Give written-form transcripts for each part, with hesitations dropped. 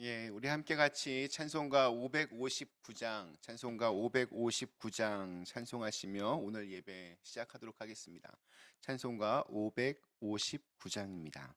예, 우리 함께 같이 찬송가 559장 찬송하시며 오늘 예배 시작하도록 하겠습니다. 찬송가 559장입니다.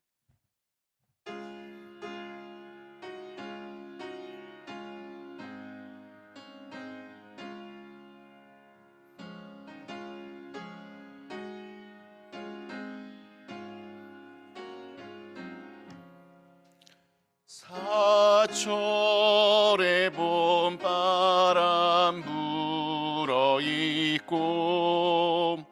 사철의 봄바람 불어있고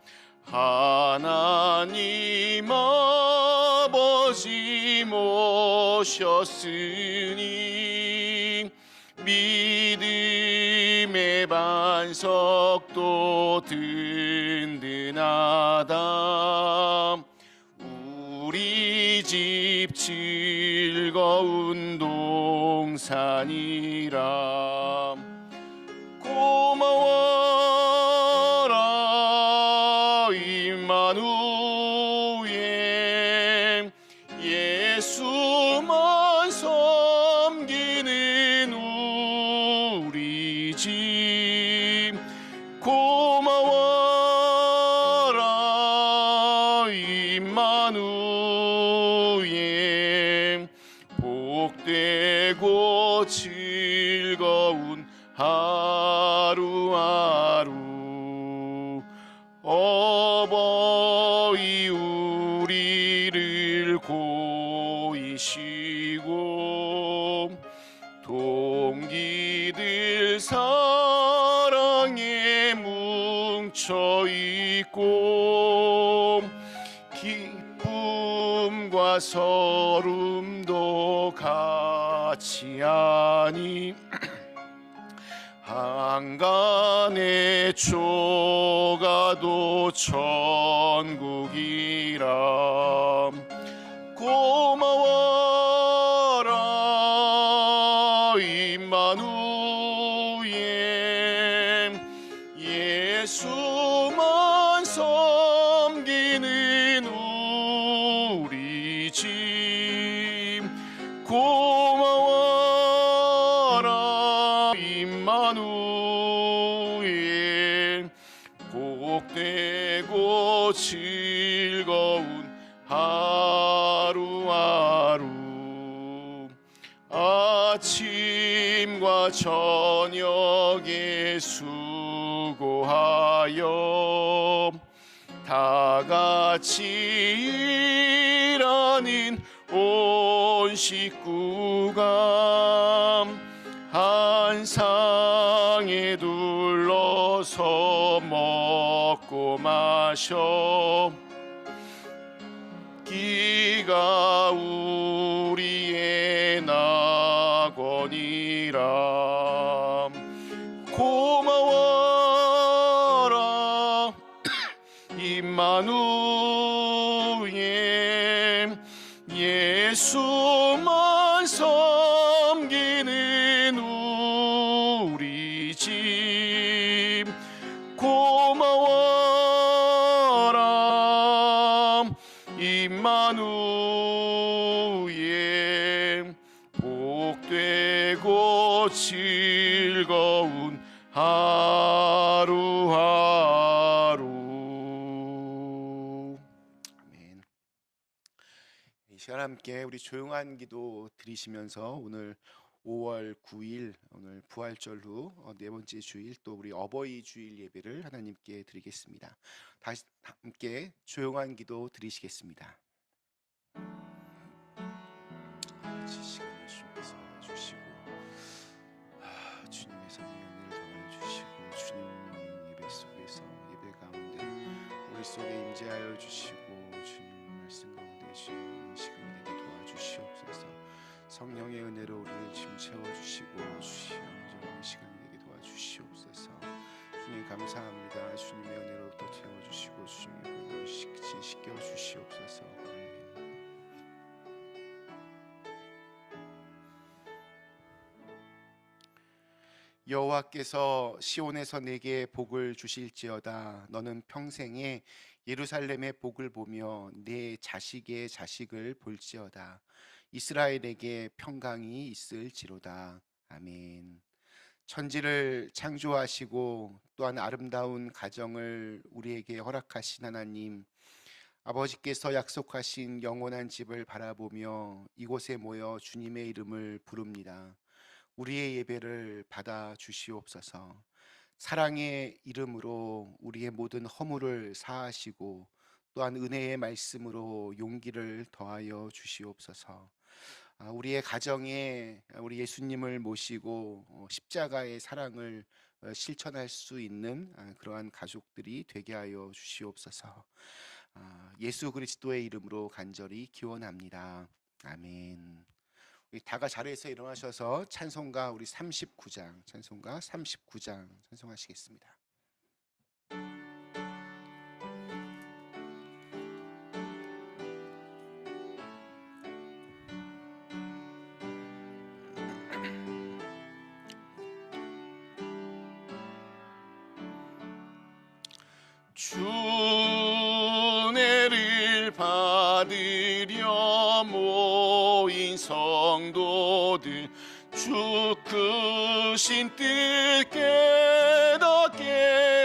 하나님 아버지 모셨으니 믿음의 반석도 든든하다. 우리 집 즐거운 동산이라. 고마워라 임마누엘, 예수만 섬기는 우리 집. 고마워라 임마누엘, 복되고 즐거운 하루하루. 어버이 우리를 고이시고 동기들 사랑에 뭉쳐있고 기쁨과 서름도 같이 하니 한간의 조가도 천국이라. 고마워라 임마누엘, 예수만 섬기는 우리 집. 고마워라 임마누엘, 복되고 즐거운 하루하루. 아침과 저녁에 수고하여 다 같이 일하는 온 식구가 한 상에 둘러서 먹고 마셔 기가 우리의 낙원이라. 고마워라 임마누엘, 예수만 섬기는 우리 집. 고마워라 임마누엘, 복되고 즐거운 하루하루. 아멘. 이 시간 함께 우리 조용한 기도 드리시면서 오늘 5월 9일 오늘 부활절 후 네 번째 주일, 또 우리 어버이 주일 예배를 하나님께 드리겠습니다. 다시 함께 조용한 기도 드리시겠습니다. 시간을 주님께서 주시고 주님의 성령의 은혜를 더하여 주시고 주님 예배 속에서 예배 가운데 우리 속에 임재하여 주시고 주님 말씀 가운데 주님 시간 되게 도와주시옵소서. 성령의 은혜로 우리를 지금 채워주시고 주시옵소서. 시간 되게 도와주시옵소서. 주님 감사합니다. 주님의 은혜로 또 채워주시고 주님의 은혜로 진시켜 주시옵소서. 여호와께서 시온에서 내게 복을 주실지어다. 너는 평생에 예루살렘의 복을 보며 내 자식의 자식을 볼지어다. 이스라엘에게 평강이 있을지로다. 아멘. 천지를 창조하시고 또한 아름다운 가정을 우리에게 허락하신 하나님, 아버지께서 약속하신 영원한 집을 바라보며 이곳에 모여 주님의 이름을 부릅니다. 우리의 예배를 받아 주시옵소서. 사랑의 이름으로 우리의 모든 허물을 사하시고 또한 은혜의 말씀으로 용기를 더하여 주시옵소서. 우리의 가정에 우리 예수님을 모시고 십자가의 사랑을 실천할 수 있는 그러한 가족들이 되게 하여 주시옵소서. 예수 그리스도의 이름으로 간절히 기원합니다. 아멘. 우리 다가 자리에서 일어나셔서 찬송가 우리 39장 찬송하시겠습니다. 주 은혜를 받으려 모인 성도들, 주 크신 뜻 깨닫게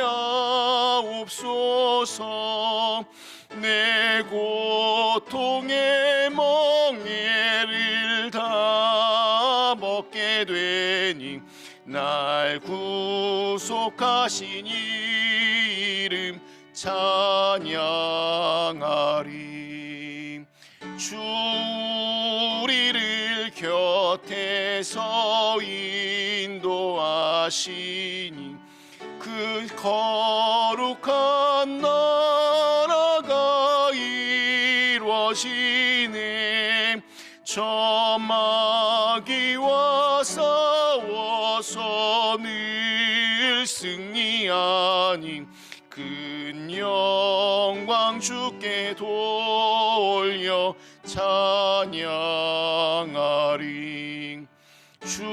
하옵소서. 내 고통의 멍에를 다 벗게 되니 날 구속하신 이름 찬양하리. 주 우리를 곁에서 인도하시니 그 거룩한 나라가 이루어지네. 저 마귀와 싸워서 늘 승리하니 큰 영광 주께 돌려 찬양하리. 주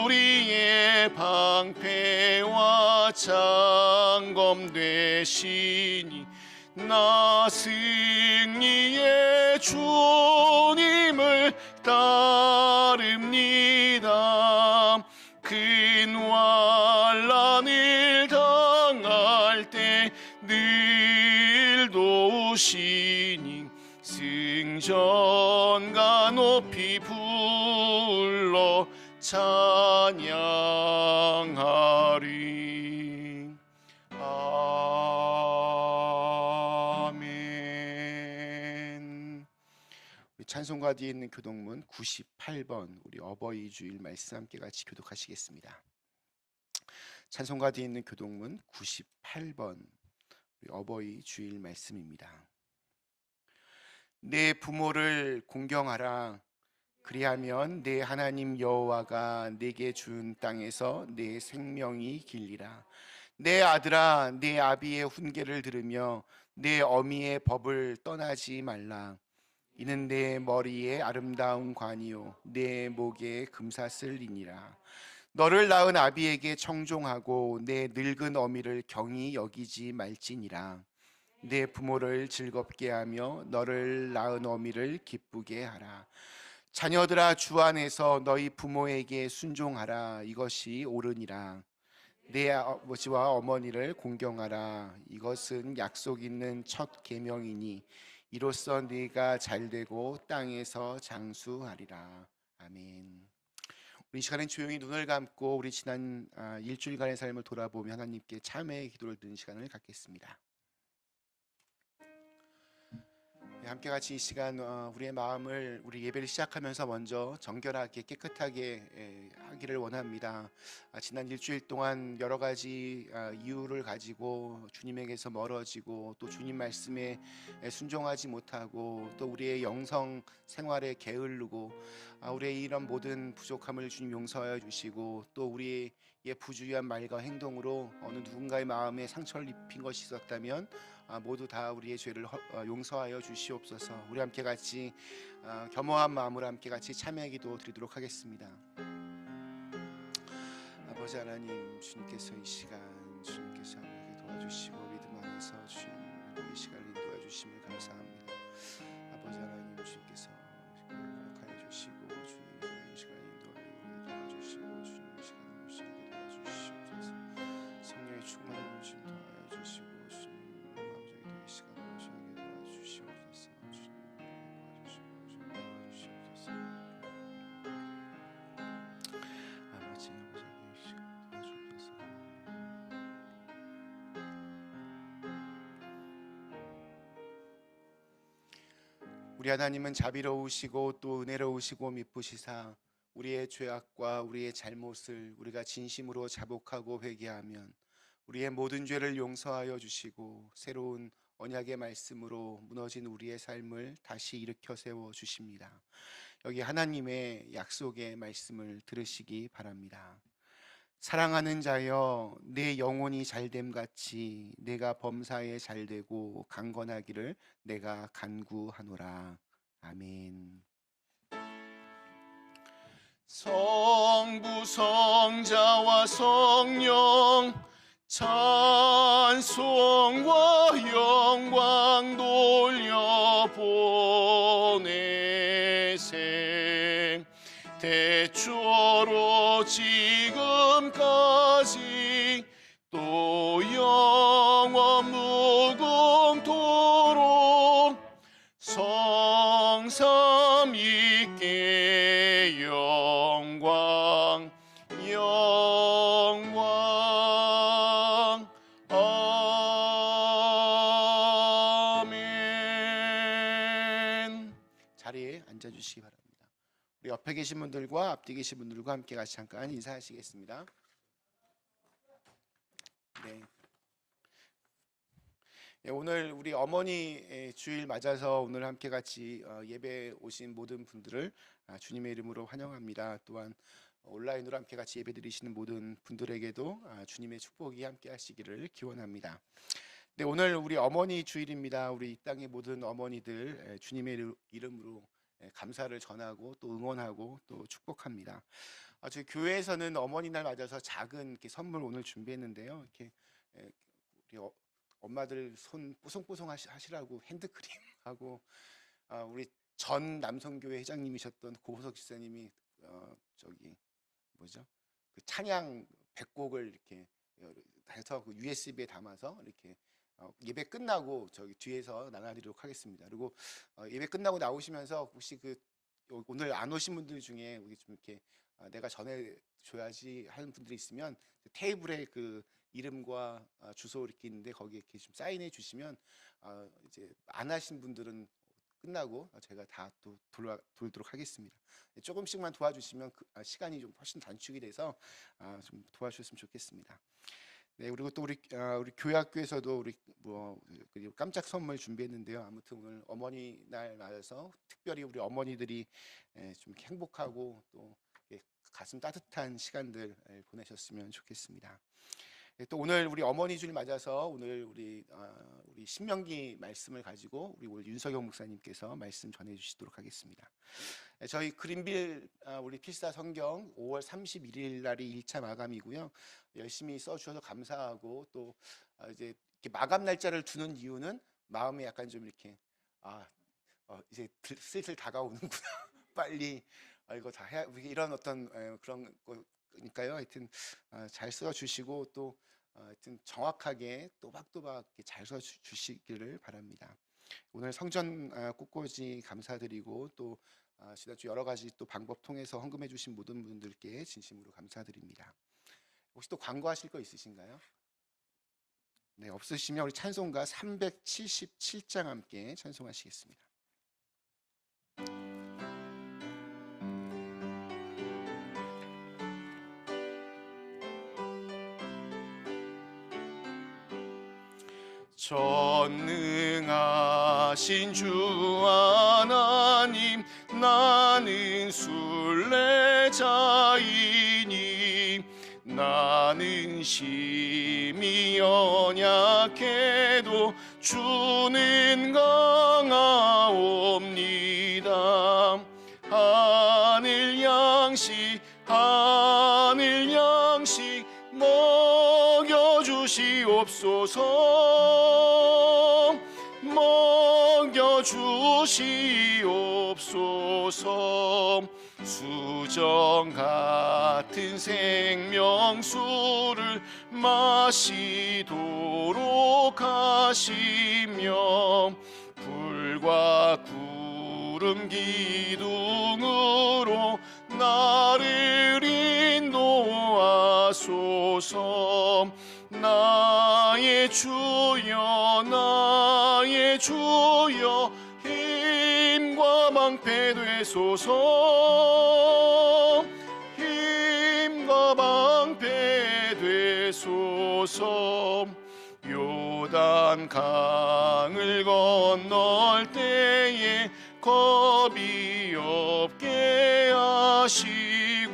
우리의 방패와 장검 되시니 나 승리의 주님을 따릅니다. 큰 환난을 당할 때 늘 도우시니 승전가 높이 불러 찬양하리. 아멘. 우리 찬송가 뒤에 있는 교독문 98번 우리 어버이 주일 말씀 함께 같이 교독하시겠습니다. 찬송가 뒤에 있는 교독문 98번 우리 어버이 주일 말씀입니다. 내 부모를 공경하라. 그리하면 내 하나님 여호와가 내게 준 땅에서 내 생명이 길리라. 내 아들아, 내 아비의 훈계를 들으며 내 어미의 법을 떠나지 말라. 이는 내 머리에 아름다운 관이요 내 목에 금사슬이니라. 너를 낳은 아비에게 청종하고 내 늙은 어미를 경히 여기지 말지니라. 내 부모를 즐겁게 하며 너를 낳은 어미를 기쁘게 하라. 자녀들아, 주 안에서 너희 부모에게 순종하라. 이것이 옳으니라. 내 아버지와 어머니를 공경하라. 이것은 약속 있는 첫 계명이니 이로써 네가 잘되고 땅에서 장수하리라. 아멘. 우리 이 시간엔 조용히 눈을 감고 우리 지난 일주일간의 삶을 돌아보며 하나님께 참회의 기도를 드리는 시간을 갖겠습니다. 함께 같이 이 시간 우리의 마음을 우리 예배를 시작하면서 먼저 정결하게 깨끗하게 하기를 원합니다. 지난 일주일 동안 여러 가지 이유를 가지고 주님에게서 멀어지고 또 주님 말씀에 순종하지 못하고 또 우리의 영성 생활에 게으르고 우리의 이런 모든 부족함을 주님 용서하여 주시고 또 우리의 부주의한 말과 행동으로 어느 누군가의 마음에 상처를 입힌 것이 있었다면 모두 다 우리의 죄를 용서하여 주시옵소서. 우리 함께 같이 겸허한 마음으로 함께 같이 참회 기도 드리도록 하겠습니다. 아버지 하나님, 주님께서 이 시간 주님께서 우리에게 도와주시고 믿음 안에서 주님 이 시간을 인도해 주심을 감사합니다. 아버지 하나님, 주님께서 우리 하나님은 자비로우시고 또 은혜로우시고 미쁘시사 우리의 죄악과 우리의 잘못을 우리가 진심으로 자복하고 회개하면 우리의 모든 죄를 용서하여 주시고 새로운 언약의 말씀으로 무너진 우리의 삶을 다시 일으켜 세워 주십니다. 여기 하나님의 약속의 말씀을 들으시기 바랍니다. 사랑하는 자여, 내 영혼이 잘됨 같이 내가 범사에 잘되고 강건하기를 내가 간구하노라. 아멘. 성부 성자와 성령 찬송과 영광 돌려보내세. 대초로 지금까지 또 영원 무궁토록 성삼위께 영광 영광. 아멘. 자리에 앉아주시기 바랍니다. 우리 옆에 계신 분들과 앞뒤 계신 분들과 함께 같이 잠깐 인사하시겠습니다. 네. 오늘 우리 어머니 주일 맞아서 오늘 함께 같이 예배 오신 모든 분들을 주님의 이름으로 환영합니다. 또한 온라인으로 함께 같이 예배 드리시는 모든 분들에게도 주님의 축복이 함께 하시기를 기원합니다. 네, 오늘 우리 어머니 주일입니다. 우리 이 땅의 모든 어머니들 주님의 이름으로 감사를 전하고 또 응원하고 또 축복합니다. 저희 교회에서는 어머니날 맞아서 작은 이렇게 선물 오늘 준비했는데요. 이렇게 우리 엄마들 손 뽀송뽀송 하시라고 핸드크림하고 우리 전 남성교회 회장님이셨던 고호석 집사님이 저기 뭐죠? 그 찬양 100곡을 이렇게 해서 그 USB에 담아서 이렇게 예배 끝나고 저기 뒤에서 나눠드리도록 하겠습니다. 그리고 예배 끝나고 나오시면서 혹시 그 오늘 안 오신 분들 중에 우리 좀 이렇게 내가 전해줘야지 하는 분들이 있으면 테이블에 그 이름과 주소 이렇게 있는데 거기에 이렇게 좀 사인해 주시면 이제 안 하신 분들은 끝나고 제가 다 또 돌도록 하겠습니다. 조금씩만 도와주시면 시간이 좀 훨씬 단축이 돼서 좀 도와주셨으면 좋겠습니다. 네, 그리고 또 우리 교회 학교에서도 우리 그리고 깜짝 선물 준비했는데요. 아무튼 오늘 어머니 날 맞아서 특별히 우리 어머니들이 좀 이렇게 행복하고 또 가슴 따뜻한 시간들 보내셨으면 좋겠습니다. 또 오늘 우리 어머니 주일 맞아서 오늘 우리 신명기 말씀을 가지고 우리 오늘 윤석영 목사님께서 말씀 전해주시도록 하겠습니다. 저희 그린빌 우리 필사 성경 5월 31일 날이 1차 마감이고요. 열심히 써주셔서 감사하고 또 이제 이렇게 마감 날짜를 두는 이유는 마음에 약간 좀 이렇게 이제 슬슬 다가오는구나 빨리 이거 다 해야 이런 어떤 그런 거니까요. 하여튼 잘 써주시고 또 하여튼 정확하게 또박또박 잘 써주시기를 바랍니다. 오늘 성전 꽃꽂이 감사드리고 또 지난주 여러 가지 또 방법 통해서 헌금해 주신 모든 분들께 진심으로 감사드립니다. 혹시 또 광고하실 거 있으신가요? 네, 없으시면 우리 찬송가 377장 함께 찬송하시겠습니다. 전능하신 주 하나님, 나는 순례자이니 나는 심히 연약해도 주는 강하옵니다. 하늘 양식 먹여주시옵소서. 수정 같은 생명수를 마시도록 하시며 불과 구름 기둥으로 나를 인도하소서. 나의 주여 힘 힘과 방패되소서. 힘과 방패되소서. 요단 강을 건널 때에 겁이 없게 하시고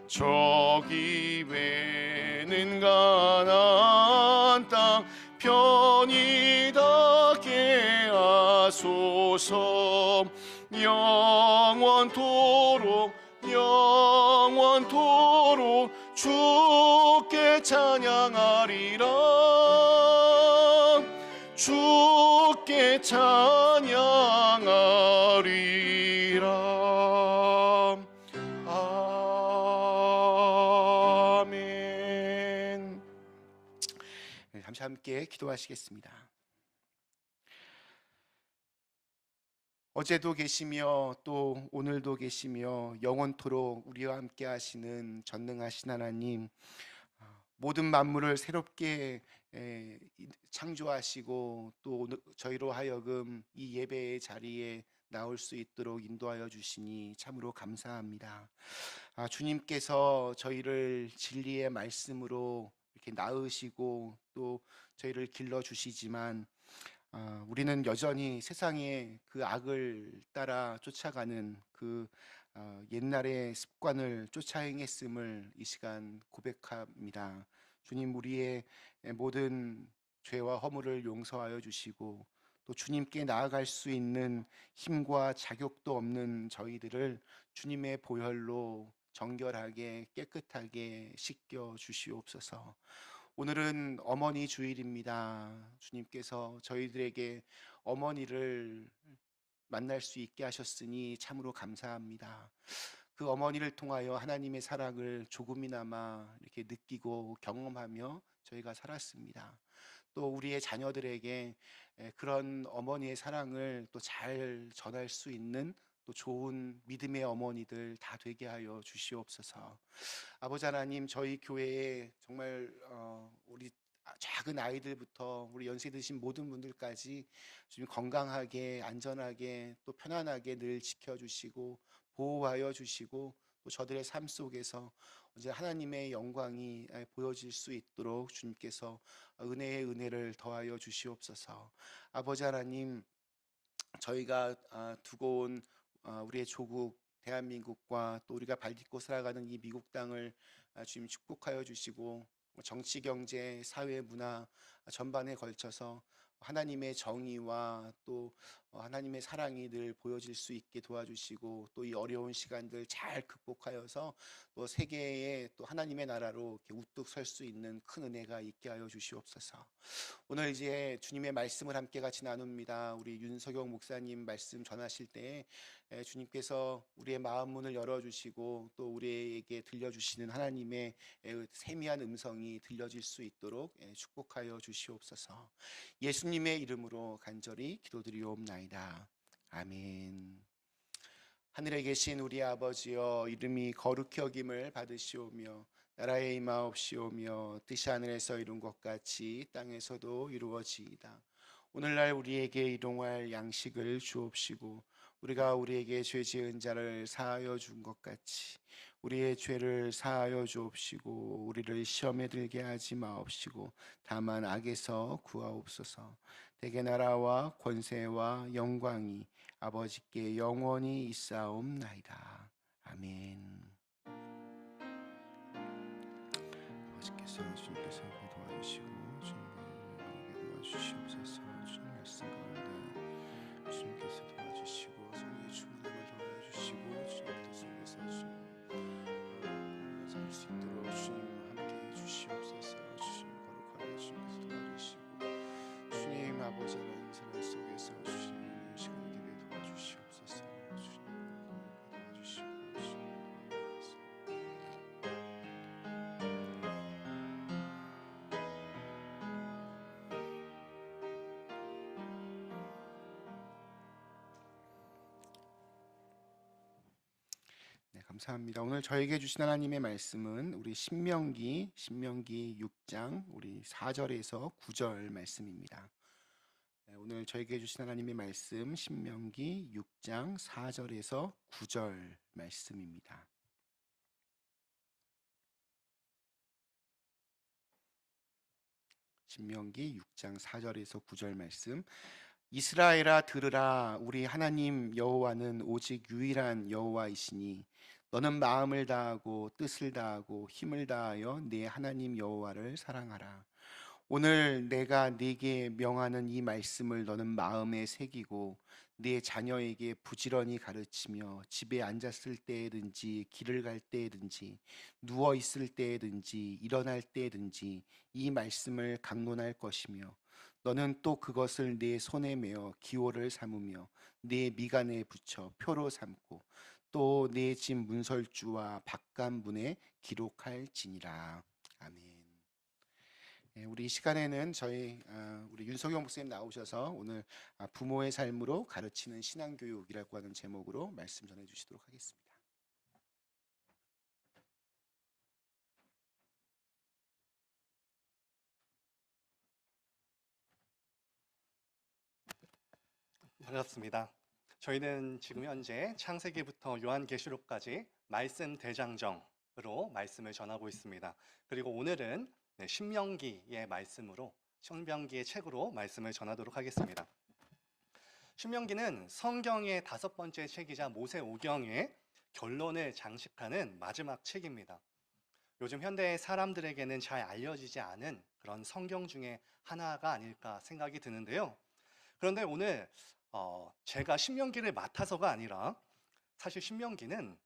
저기 외는 가나안 땅 편히 닿게 하소서. 영원토록 영원토록 주께 찬양하리라. 주께 찬양하리라. 아멘. 네, 잠시 함께 기도하시겠습니다. 어제도 계시며 또 오늘도 계시며 영원토록 우리와 함께 하시는 전능하신 하나님, 모든 만물을 새롭게 창조하시고 또 저희로 하여금 이 예배의 자리에 나올 수 있도록 인도하여 주시니 참으로 감사합니다. 주님께서 저희를 진리의 말씀으로 이렇게 낳으시고 또 저희를 길러주시지만 우리는 여전히 세상의 그 악을 따라 쫓아가는 그 옛날의 습관을 쫓아 행했음을 이 시간 고백합니다. 주님, 우리의 모든 죄와 허물을 용서하여 주시고 또 주님께 나아갈 수 있는 힘과 자격도 없는 저희들을 주님의 보혈로 정결하게 깨끗하게 씻겨 주시옵소서. 오늘은 어머니 주일입니다. 주님께서 저희들에게 어머니를 만날 수 있게 하셨으니 참으로 감사합니다. 그 어머니를 통하여 하나님의 사랑을 조금이나마 이렇게 느끼고 경험하며 저희가 살았습니다. 또 우리의 자녀들에게 그런 어머니의 사랑을 또 잘 전할 수 있는 또 좋은 믿음의 어머니들 다 되게 하여 주시옵소서. 아버지 하나님, 저희 교회에 정말 우리 작은 아이들부터 우리 연세 드신 모든 분들까지 주님 건강하게 안전하게 또 편안하게 늘 지켜주시고 보호하여 주시고 또 저들의 삶 속에서 언제 하나님의 영광이 보여질 수 있도록 주님께서 은혜의 은혜를 더하여 주시옵소서. 아버지 하나님, 저희가 두고 온 우리의 조국 대한민국과 또 우리가 발딛고 살아가는 이 미국 땅을 주님 축복하여 주시고 정치, 경제, 사회, 문화 전반에 걸쳐서 하나님의 정의와 또 하나님의 사랑이 늘 보여질 수 있게 도와주시고 또 이 어려운 시간들 잘 극복하여서 또 세계에 또 하나님의 나라로 이렇게 우뚝 설 수 있는 큰 은혜가 있게 하여 주시옵소서. 오늘 이제 주님의 말씀을 함께 같이 나눕니다. 우리 윤석영 목사님 말씀 전하실 때 주님께서 우리의 마음 문을 열어주시고 또 우리에게 들려주시는 하나님의 세미한 음성이 들려질 수 있도록 축복하여 주시옵소서. 예수님의 이름으로 간절히 기도드리옵나이다. 아멘. 하늘에 계신 우리 아버지여, 이름이 거룩히 여김을 받으시오며 나라의 임하옵시오며 뜻이 하늘에서 이룬 것 같이 땅에서도 이루어지이다. 오늘날 우리에게 일용할 양식을 주옵시고 우리가 우리에게 죄 지은 자를 사하여 준 것 같이 우리의 죄를 사하여 주옵시고 우리를 시험에 들게 하지 마옵시고 다만 악에서 구하옵소서. 대개 나라와 권세와 영광이 아버지께 영원히 있사옵나이다. 아멘. 아버지께서 주님께서 도와주시고 주님께 도와주시옵소서. 주님 말씀 가운데 주님께서 도와주시고 성령의 충만함을 더해주시고 주님 뜻 속에서 주님 살 수 있도록 주님 함께 해주시옵소서. 주님 거룩하게 주님께서 도와주시고 주님 아버지 하나님 생활 속에서 주님 시간 되게 도와주시옵소서. 주님 도와주시고 네, 감사합니다. 오늘 저에게 주신 하나님의 말씀은 우리 신명기 6장 우리 4절에서 9절 말씀입니다. 오늘 저에게 주신 하나님의 말씀 신명기 6장 4절에서 9절 말씀입니다. 신명기 6장 4절에서 9절 말씀. 이스라엘아 들으라. 우리 하나님 여호와는 오직 유일한 여호와이시니 너는 마음을 다하고 뜻을 다하고 힘을 다하여 네 하나님 여호와를 사랑하라. 오늘 내가 네게 명하는 이 말씀을 너는 마음에 새기고 네 자녀에게 부지런히 가르치며 집에 앉았을 때에든지 길을 갈 때에든지 누워 있을 때에든지 일어날 때에든지 이 말씀을 강론할 것이며 너는 또 그것을 네 손에 메어 기호를 삼으며 네 미간에 붙여 표로 삼고 또 네 집 문설주와 바깥문에 기록할지니라. 아멘. 우리 이 시간에는 우리 윤석영 목사님 나오셔서 오늘 부모의 삶으로 가르치는 신앙교육이라고 하는 제목으로 말씀 전해 주시도록 하겠습니다. 반갑습니다. 저희는 지금 현재 창세기부터 요한계시록까지 말씀 대장정으로 말씀을 전하고 있습니다. 그리고 오늘은 신명기의 말씀으로 신명기의 책으로 말씀을 전하도록 하겠습니다. 신명기는 성경의 5번째 책이자 모세오경의 결론을 장식하는 마지막 책입니다. 요즘 현대 사람들에게는 잘 알려지지 않은 그런 성경 중에 하나가 아닐까 생각이 드는데요. 그런데 오늘 제가 신명기를 맡아서가 아니라 사실 신명기는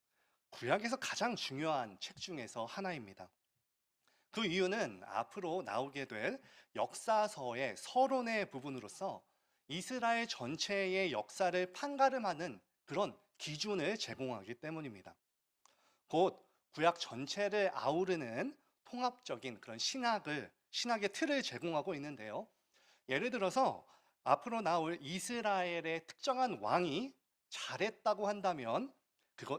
구약에서 가장 중요한 책 중에서 하나입니다. 그 이유는 앞으로 나오게 될 역사서의 서론의 부분으로서 이스라엘 전체의 역사를 판가름하는 그런 기준을 제공하기 때문입니다. 곧 구약 전체를 아우르는 통합적인 그런 신학의 틀을 제공하고 있는데요. 예를 들어서 앞으로 나올 이스라엘의 특정한 왕이 잘했다고 한다면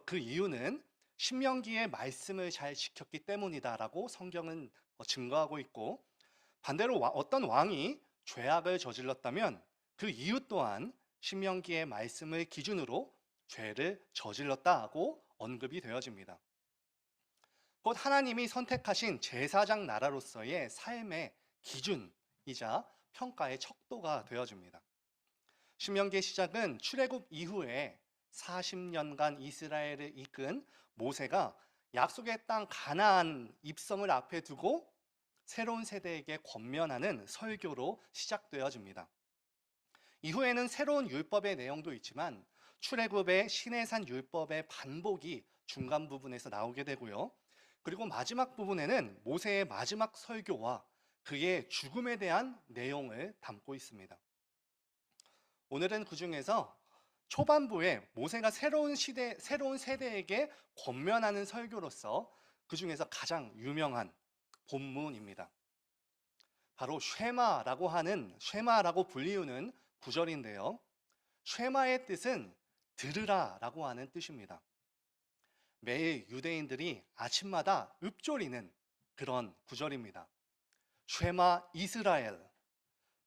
그 이유는 신명기의 말씀을 잘 지켰기 때문이다라고 성경은 증거하고 있고, 반대로 어떤 왕이 죄악을 저질렀다면 그 이유 또한 신명기의 말씀을 기준으로 죄를 저질렀다고 언급이 되어집니다. 곧 하나님이 선택하신 제사장 나라로서의 삶의 기준이자 평가의 척도가 되어집니다. 신명기의 시작은 출애굽 이후에 40년간 이스라엘을 이끈 모세가 약속의 땅 가나안 입성을 앞에 두고 새로운 세대에게 권면하는 설교로 시작되어집니다. 이후에는 새로운 율법의 내용도 있지만 출애굽의 시내산 율법의 반복이 중간 부분에서 나오게 되고요. 그리고 마지막 부분에는 모세의 마지막 설교와 그의 죽음에 대한 내용을 담고 있습니다. 오늘은 그 중에서 초반부에 모세가 새로운 세대에게 권면하는 설교로서 그 중에서 가장 유명한 본문입니다. 바로 쉐마라고 불리우는 구절인데요. 쉐마의 뜻은 들으라라고 하는 뜻입니다. 매일 유대인들이 아침마다 읊조리는 그런 구절입니다. 쉐마 이스라엘,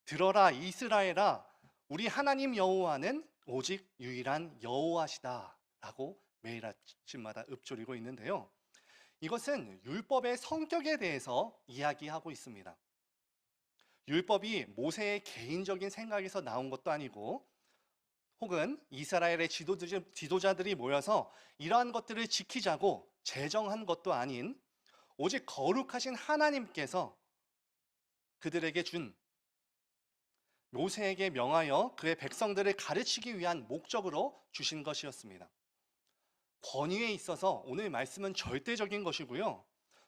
들어라 이스라엘아, 우리 하나님 여호와는 오직 유일한 여호와시다 라고 매일 아침마다 읊조리고 있는데요. 이것은 율법의 성격에 대해서 이야기하고 있습니다. 율법이 모세의 개인적인 생각에서 나온 것도 아니고 혹은 이스라엘의 지도자들이 모여서 이러한 것들을 지키자고 제정한 것도 아닌 오직 거룩하신 하나님께서 그들에게 준 모세에게 명하여 그의 백성들을 가르치기 위한 목적으로 주신 것이었습니다. 권위에 있어서 오늘 말씀은 절대적인 것이고요.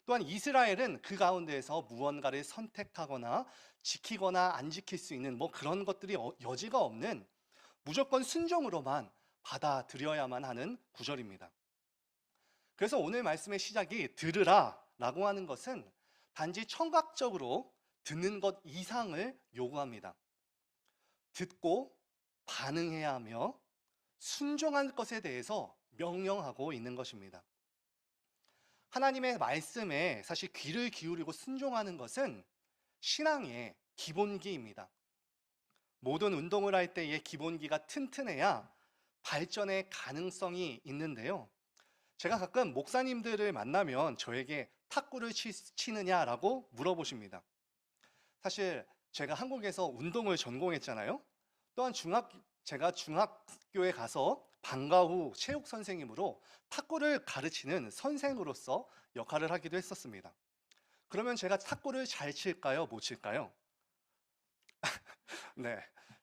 또한 이스라엘은 그 가운데에서 무언가를 선택하거나 지키거나 안 지킬 수 있는 그런 것들이 여지가 없는 무조건 순종으로만 받아들여야만 하는 구절입니다. 그래서 오늘 말씀의 시작이 들으라 라고 하는 것은 단지 청각적으로 듣는 것 이상을 요구합니다. 듣고 반응해야 하며 순종할 것에 대해서 명령하고 있는 것입니다. 하나님의 말씀에 사실 귀를 기울이고 순종하는 것은 신앙의 기본기입니다. 모든 운동을 할 때의 기본기가 튼튼해야 발전의 가능성이 있는데요. 제가 가끔 목사님들을 만나면 저에게 탁구를 치느냐라고 물어보십니다. 사실 제가 한국에서 운동을 전공했잖아요. 또한 제가 중학교에 가서 방과 후 체육 선생님으로 탁구를 가르치는 선생으로서 역할을 하기도 했었습니다. 그러면 제가 탁구를 잘 칠까요? 못 칠까요? 네.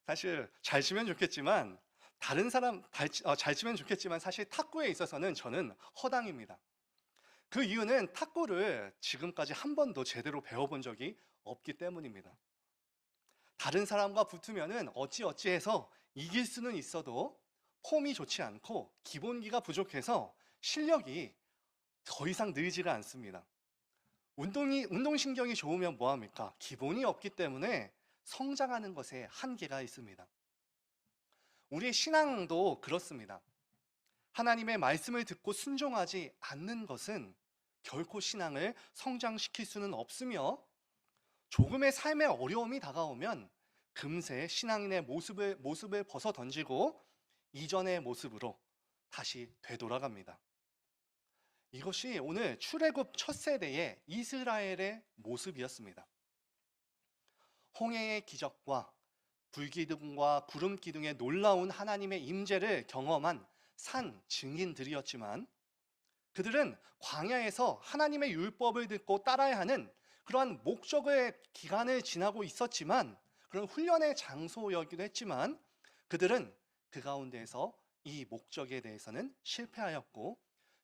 사실 잘 치면 좋겠지만 다른 사람 잘 치면 좋겠지만 사실 탁구에 있어서는 저는 허당입니다. 그 이유는 탁구를 지금까지 한 번도 제대로 배워본 적이 없기 때문입니다. 다른 사람과 붙으면은 어찌어찌해서 이길 수는 있어도 폼이 좋지 않고 기본기가 부족해서 실력이 더 이상 늘지가 않습니다. 운동신경이 좋으면 뭐합니까? 기본이 없기 때문에 성장하는 것에 한계가 있습니다. 우리의 신앙도 그렇습니다. 하나님의 말씀을 듣고 순종하지 않는 것은 결코 신앙을 성장시킬 수는 없으며 조금의 삶의 어려움이 다가오면 금세 신앙인의 모습을 벗어 던지고 이전의 모습으로 다시 되돌아갑니다. 이것이 오늘 출애굽 첫 세대의 이스라엘의 모습이었습니다. 홍해의 기적과 불기둥과 구름기둥의 놀라운 하나님의 임재를 경험한 산 증인들이었지만 그들은 광야에서 하나님의 율법을 듣고 따라야 하는 그러한 목적의 기간을 지나고 있었지만 그런 훈련의 장소이기도 했지만 그들은 그 가운데에서 이 목적에 대해서는 실패하였고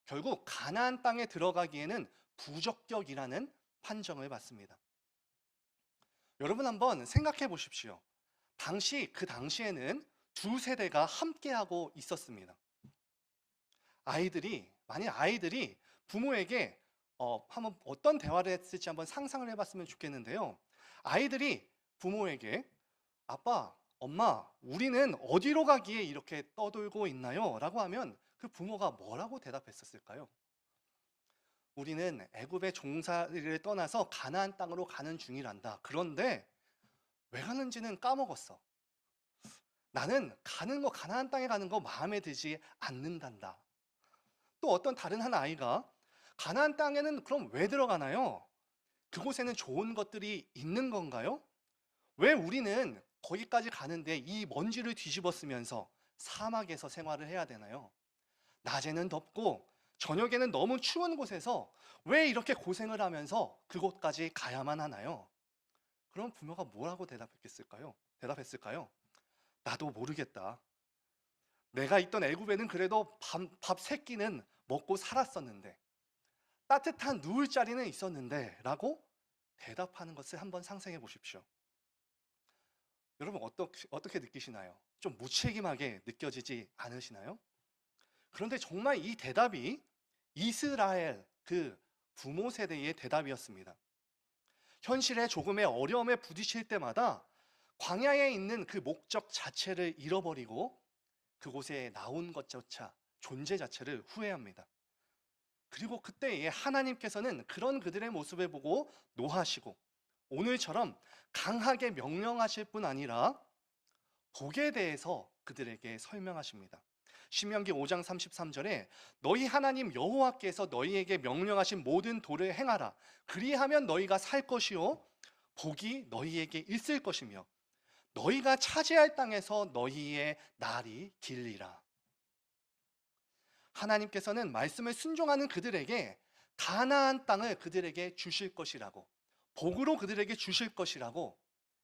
결국 가나안 땅에 들어가기에는 부적격이라는 판정을 받습니다. 여러분 한번 생각해 보십시오. 그 당시에는 두 세대가 함께하고 있었습니다. 만약 아이들이 부모에게 한번 어떤 대화를 했을지 한번 상상을 해봤으면 좋겠는데요. 아이들이 부모에게 아빠, 엄마, 우리는 어디로 가기에 이렇게 떠돌고 있나요? 라고 하면 그 부모가 뭐라고 대답했었을까요? 우리는 애굽의 종살이를 떠나서 가나안 땅으로 가는 중이란다. 그런데 왜 가는지는 까먹었어. 나는 가나안 땅에 가는 거 마음에 들지 않는단다. 또 어떤 다른 한 아이가 가나안 땅에는 그럼 왜 들어가나요? 그곳에는 좋은 것들이 있는 건가요? 왜 우리는 거기까지 가는데 이 먼지를 뒤집어 쓰면서 사막에서 생활을 해야 되나요? 낮에는 덥고 저녁에는 너무 추운 곳에서 왜 이렇게 고생을 하면서 그곳까지 가야만 하나요? 그럼 부모가 뭐라고 대답했을까요? 나도 모르겠다. 내가 있던 애굽에는 그래도 밥 3끼는 먹고 살았었는데 따뜻한 누울 자리는 있었는데 라고 대답하는 것을 한번 상상해 보십시오. 여러분 어떻게 느끼시나요? 좀 무책임하게 느껴지지 않으시나요? 그런데 정말 이 대답이 이스라엘 그 부모 세대의 대답이었습니다. 현실에 조금의 어려움에 부딪힐 때마다 광야에 있는 그 목적 자체를 잃어버리고 그곳에 나온 것조차 존재 자체를 후회합니다. 그리고 그때에 하나님께서는 그런 그들의 모습을 보고 노하시고 오늘처럼 강하게 명령하실 뿐 아니라 복에 대해서 그들에게 설명하십니다. 신명기 5장 33절에 너희 하나님 여호와께서 너희에게 명령하신 모든 도를 행하라. 그리하면 너희가 살 것이요 복이 너희에게 있을 것이며 너희가 차지할 땅에서 너희의 날이 길리라. 하나님께서는 말씀을 순종하는 그들에게 가나안 땅을 그들에게 주실 것이라고, 복으로 그들에게 주실 것이라고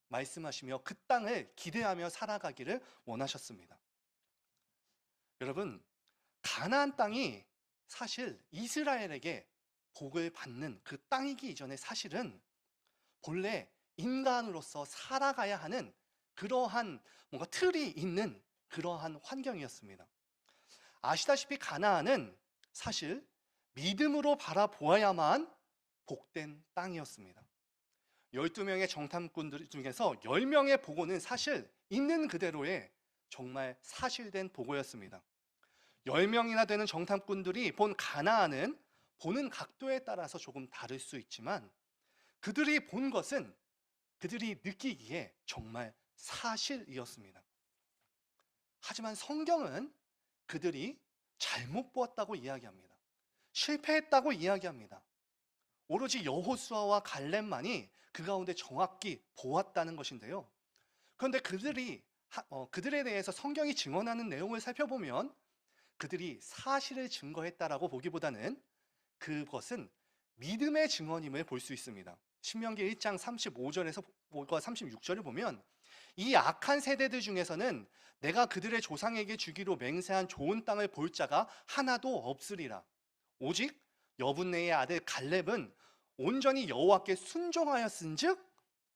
말씀하시며 그 땅을 기대하며 살아가기를 원하셨습니다. 여러분, 가나안 땅이 사실 이스라엘에게 복을 받는 그 땅이기 이전에 사실은 본래 인간으로서 살아가야 하는 그러한 뭔가 틀이 있는 그러한 환경이었습니다. 아시다시피 가나안은 사실 믿음으로 바라보아야만 복된 땅이었습니다. 12명의 정탐꾼들 중에서 10명의 보고는 사실 있는 그대로의 정말 사실된 보고였습니다. 10명이나 되는 정탐꾼들이 본 가나안은 보는 각도에 따라서 조금 다를 수 있지만 그들이 본 것은 그들이 느끼기에 정말 사실이었습니다. 하지만 성경은 그들이 잘못 보았다고 이야기합니다. 실패했다고 이야기합니다. 오로지 여호수아와 갈렙만이 그 가운데 정확히 보았다는 것인데요. 그런데 그들에 대해서 성경이 증언하는 내용을 살펴보면 그들이 사실을 증거했다라고 보기보다는 그것은 믿음의 증언임을 볼 수 있습니다. 신명기 1장 35절에서 36절을 보면 이 악한 세대들 중에서는 내가 그들의 조상에게 주기로 맹세한 좋은 땅을 볼 자가 하나도 없으리라. 오직 여분네의 아들 갈렙은 온전히 여호와께 순종하였은즉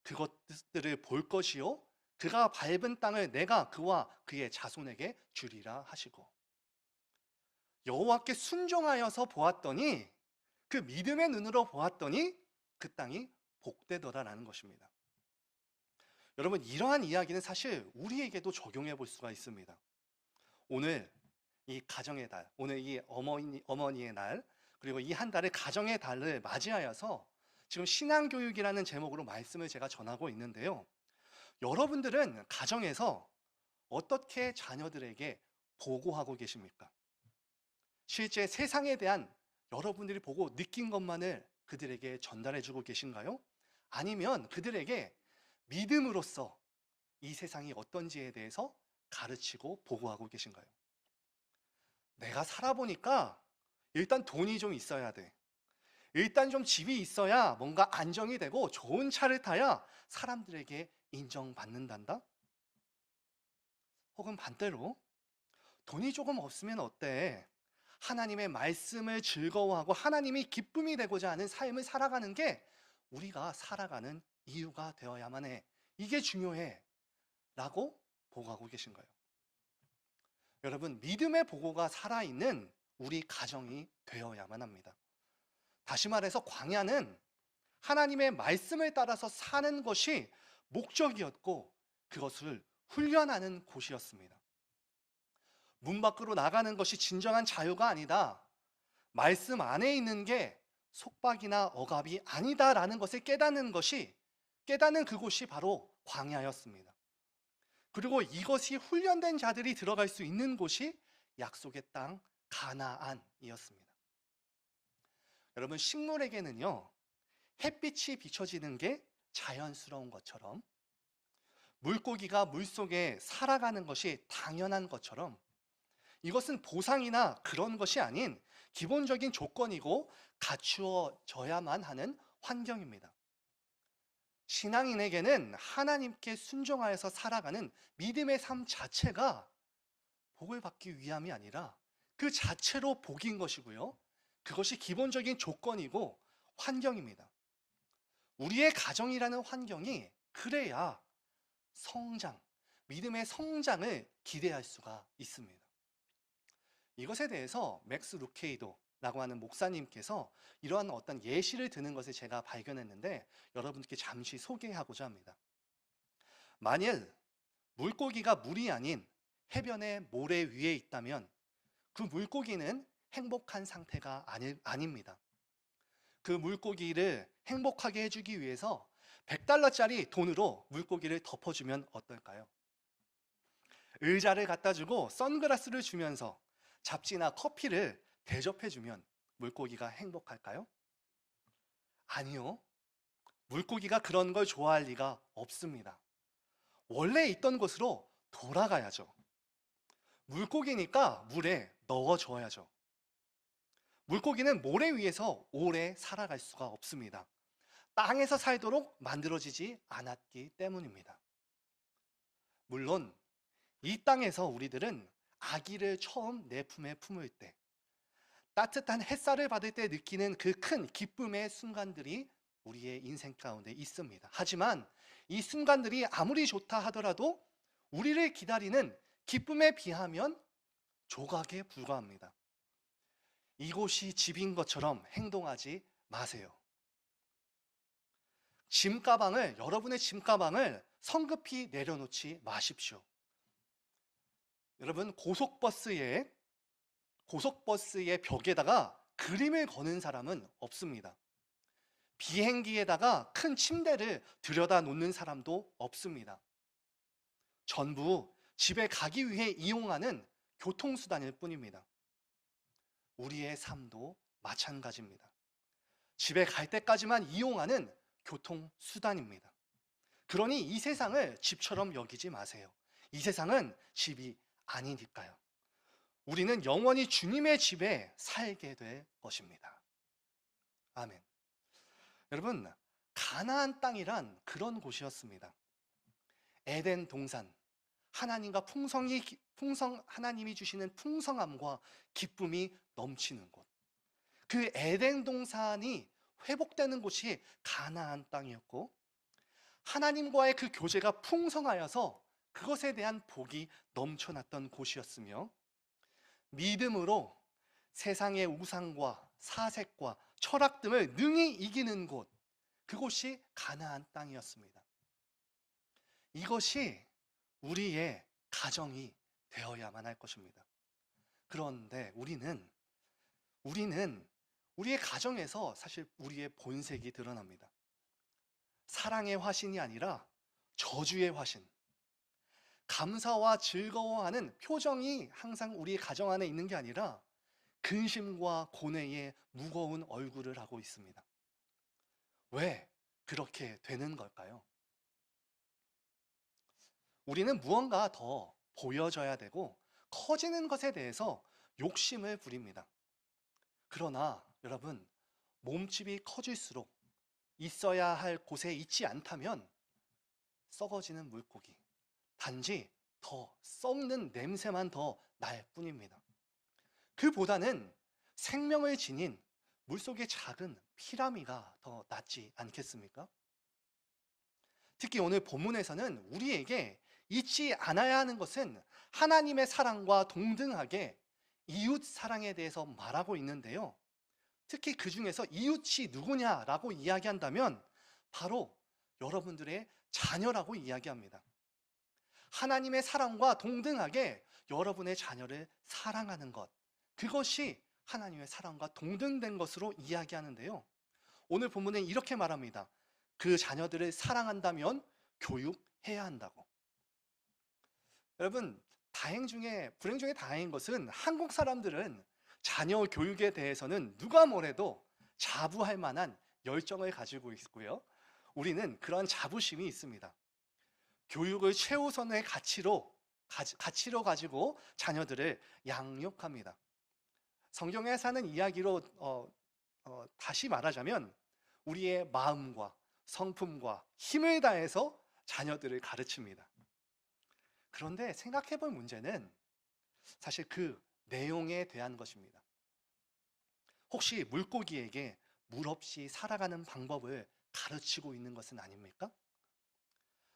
그것들을 볼 것이요 그가 밟은 땅을 내가 그와 그의 자손에게 주리라 하시고, 여호와께 순종하여서 보았더니, 그 믿음의 눈으로 보았더니 그 땅이 복되더라라는 것입니다. 여러분, 이러한 이야기는 사실 우리에게도 적용해 볼 수가 있습니다. 오늘 이 가정의 달, 오늘 이 어머니의 날, 그리고 이 한 달을 가정의 달을 맞이하여서 지금 신앙교육이라는 제목으로 말씀을 제가 전하고 있는데요. 여러분들은 가정에서 어떻게 자녀들에게 보고하고 계십니까? 실제 세상에 대한 여러분들이 보고 느낀 것만을 그들에게 전달해 주고 계신가요? 아니면 그들에게 믿음으로써 이 세상이 어떤지에 대해서 가르치고 보고하고 계신가요? 내가 살아보니까 일단 돈이 좀 있어야 돼. 일단 좀 집이 있어야 뭔가 안정이 되고 좋은 차를 타야 사람들에게 인정받는단다? 혹은 반대로 돈이 조금 없으면 어때? 하나님의 말씀을 즐거워하고 하나님이 기쁨이 되고자 하는 삶을 살아가는 게 우리가 살아가는 이유가 되어야만 해. 이게 중요해. 라고 보고하고 계신가요? 여러분, 믿음의 보고가 살아있는 우리 가정이 되어야만 합니다. 다시 말해서 광야는 하나님의 말씀을 따라서 사는 것이 목적이었고 그것을 훈련하는 곳이었습니다. 문 밖으로 나가는 것이 진정한 자유가 아니다. 말씀 안에 있는 게 속박이나 억압이 아니다라는 것을 깨닫는 그곳이 바로 광야였습니다. 그리고 이것이 훈련된 자들이 들어갈 수 있는 곳이 약속의 땅 가나안이었습니다. 여러분, 식물에게는요, 햇빛이 비춰지는 게 자연스러운 것처럼, 물고기가 물속에 살아가는 것이 당연한 것처럼, 이것은 보상이나 그런 것이 아닌 기본적인 조건이고 갖추어져야만 하는 환경입니다. 신앙인에게는 하나님께 순종하여서 살아가는 믿음의 삶 자체가 복을 받기 위함이 아니라 그 자체로 복인 것이고요. 그것이 기본적인 조건이고 환경입니다. 우리의 가정이라는 환경이 그래야 믿음의 성장을 기대할 수가 있습니다. 이것에 대해서 맥스 루케이도라고 하는 목사님께서 이러한 어떤 예시를 드는 것을 제가 발견했는데 여러분께 잠시 소개하고자 합니다. 만일 물고기가 물이 아닌 해변의 모래 위에 있다면 그 물고기는 행복한 상태가 아닙니다. 그 물고기를 행복하게 해주기 위해서 $100짜리 돈으로 물고기를 덮어주면 어떨까요? 의자를 갖다 주고 선글라스를 주면서 잡지나 커피를 대접해주면 물고기가 행복할까요? 아니요. 물고기가 그런 걸 좋아할 리가 없습니다. 원래 있던 곳으로 돌아가야죠. 물고기니까 물에 넣어줘야죠. 물고기는 모래 위에서 오래 살아갈 수가 없습니다. 땅에서 살도록 만들어지지 않았기 때문입니다. 물론 이 땅에서 우리들은 아기를 처음 내 품에 품을 때, 따뜻한 햇살을 받을 때 느끼는 그 큰 기쁨의 순간들이 우리의 인생 가운데 있습니다. 하지만 이 순간들이 아무리 좋다 하더라도 우리를 기다리는 기쁨에 비하면 조각에 불과합니다. 이곳이 집인 것처럼 행동하지 마세요. 여러분의 짐가방을 성급히 내려놓지 마십시오. 여러분, 고속버스의 벽에다가 그림을 거는 사람은 없습니다. 비행기에다가 큰 침대를 들여다 놓는 사람도 없습니다. 전부 집에 가기 위해 이용하는 교통수단일 뿐입니다. 우리의 삶도 마찬가지입니다. 집에 갈 때까지만 이용하는 교통수단입니다. 그러니 이 세상을 집처럼 여기지 마세요. 이 세상은 집이 아니니까요. 우리는 영원히 주님의 집에 살게 될 것입니다. 아멘. 여러분, 가나안 땅이란 그런 곳이었습니다. 에덴 동산, 하나님이 주시는 풍성함과 기쁨이 넘치는 곳. 그 에덴 동산이 회복되는 곳이 가나안 땅이었고, 하나님과의 그 교제가 풍성하여서 그것에 대한 복이 넘쳐났던 곳이었으며, 믿음으로 세상의 우상과 사색과 철학 등을 능히 이기는 곳, 그곳이 가나안 땅이었습니다. 이것이 우리의 가정이 되어야만 할 것입니다. 그런데 우리는 우리의 가정에서 사실 우리의 본색이 드러납니다. 사랑의 화신이 아니라 저주의 화신, 감사와 즐거워하는 표정이 항상 우리의 가정 안에 있는 게 아니라 근심과 고뇌의 무거운 얼굴을 하고 있습니다. 왜 그렇게 되는 걸까요? 우리는 무언가 더 보여져야 되고 커지는 것에 대해서 욕심을 부립니다. 그러나 여러분, 몸집이 커질수록 있어야 할 곳에 있지 않다면 썩어지는 물고기, 단지 더 썩는 냄새만 더 날 뿐입니다. 그보다는 생명을 지닌 물속의 작은 피라미가 더 낫지 않겠습니까? 특히 오늘 본문에서는 우리에게 잊지 않아야 하는 것은 하나님의 사랑과 동등하게 이웃 사랑에 대해서 말하고 있는데요. 특히 그 중에서 이웃이 누구냐라고 이야기한다면 바로 여러분들의 자녀라고 이야기합니다. 하나님의 사랑과 동등하게 여러분의 자녀를 사랑하는 것, 그것이 하나님의 사랑과 동등된 것으로 이야기하는데요. 오늘 본문은 이렇게 말합니다. 그 자녀들을 사랑한다면 교육해야 한다고. 여러분, 불행 중에 다행인 것은 한국 사람들은 자녀 교육에 대해서는 누가 뭐래도 자부할 만한 열정을 가지고 있고요. 우리는 그런 자부심이 있습니다. 교육을 최우선의 가치로 가지고 자녀들을 양육합니다. 성경에 사는 이야기로 다시 말하자면 우리의 마음과 성품과 힘을 다해서 자녀들을 가르칩니다. 그런데 생각해 볼 문제는 사실 그 내용에 대한 것입니다. 혹시 물고기에게 물 없이 살아가는 방법을 가르치고 있는 것은 아닙니까?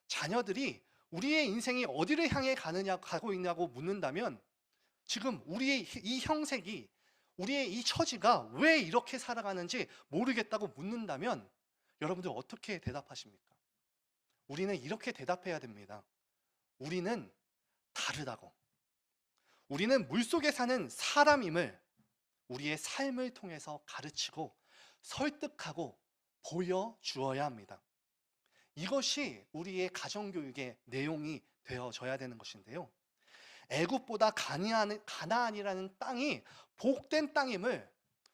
자녀들이 우리의 인생이 어디를 향해 가고 있냐고 묻는다면 지금 우리의 이 형색이, 우리의 이 처지가 왜 이렇게 살아가는지 모르겠다고 묻는다면 여러분들 어떻게 대답하십니까? 우리는 이렇게 대답해야 됩니다. 우리는 다르다고. 우리는 물속에 사는 사람임을 우리의 삶을 통해서 가르치고 설득하고 보여주어야 합니다. 이것이 우리의 가정교육의 내용이 되어져야 되는 것인데요. 애굽보다 가나안이라는 땅이 복된 땅임을,